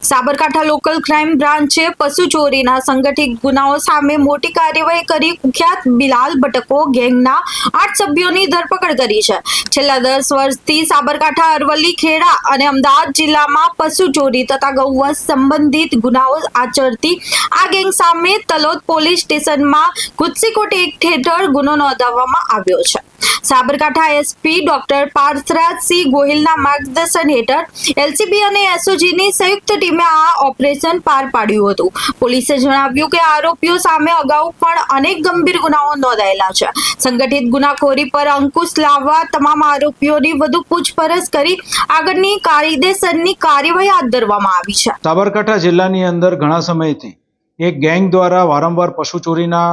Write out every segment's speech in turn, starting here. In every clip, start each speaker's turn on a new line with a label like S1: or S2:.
S1: Sabarkantha local crime બ્રાન્ચે પશુ ચોરીના સંગઠિત ગુનાઓ સામે મોટી કાર્યવાહી કરી કુખ્યાત બિલાલ ભટકો ગેંગના 8 સભ્યોની ધરપકડ કરી છે. છેલ્લા 10 વર્ષથી સાબરકાંઠા, અરવલ્લી, ખેડા અને અમદાવાદ જિલ્લામાં પશુ ચોરી તથા ગૌવંશ સંબંધિત ગુનાઓ આચરતી આ ગેંગ સામે તલોદ પોલીસ સ્ટેશનમાં ગુજસીકોટ એક્ટ હેઠળ ગુનો નોંધવામાં આવ્યો છે. સાબરકાંઠા એસપી ડોક્ટર પાર્થરાજસિંહ ગોહિલના માર્ગદર્શન હેઠળ એલસીબી અને એસઓજીની સંયુક્ત ટીમે આ ઓપરેશન પાર પાડ્યું હતું. પોલીસે જણાવ્યું કે આરોપીઓ સામે અગાઉ પણ અનેક ગંભીર ગુનાઓ નોંધાયેલા છે. સંગઠિત ગુનાખોરી પર અંકુશ લાવવા તમામ આરોપીઓની વધુ પૂછપરછ કરી આગળની કાયદેસરની કાર્યવાહી હાથ ધરવામાં આવી છે.
S2: સાબરકાંઠા જિલ્લાની અંદર ઘણા સમયથી એક ગેંગ દ્વારા વારંવાર પશુ ચોરીના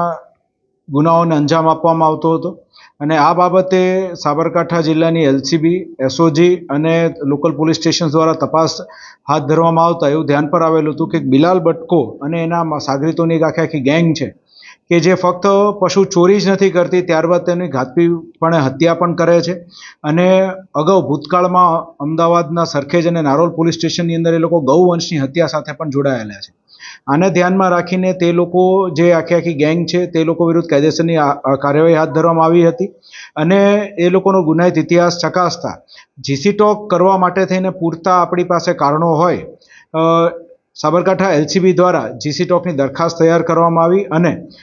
S2: ગુનાઓને અંજામ આપવામાં આવતો હતો અને આ બાબતે સાબરકાંઠા જિલ્લાની એલસીબી, એસઓજી અને લોકલ પોલીસ સ્ટેશન દ્વારા તપાસ હાથ ધરવામાં આવતા એવું ધ્યાન પર આવેલું હતું કે બિલાલ ભટકો અને એના સાગરીતોની એક આખી ગેંગ છે કે જે ફક્ત પશુ ચોરી જ નથી કરતી, ત્યારબાદ તેની ઘાતકીપણે હત્યા પણ કરે છે. અને અગાઉ ભૂતકાળમાં અમદાવાદના સરખેજ અને નારોલ પોલીસ સ્ટેશનની અંદર એ લોકો ગૌવંશની હત્યા સાથે પણ જોડાયેલા છે. આને ધ્યાનમાં રાખીને તે લોકો જે આખી ગેંગ છે તે લોકો વિરુદ્ધ કાયદેસરની કાર્યવાહી હાથ ધરવામાં આવી હતી અને એ લોકોનો ગુનાહિત ઇતિહાસ ચકાસતા જીસી ટોક કરવા માટે થઈને પૂરતા આપણી પાસે કારણો હોય સાબરકાંઠા એલસીબી દ્વારા જીસી ટોકની દરખાસ્ત તૈયાર કરવામાં આવી અને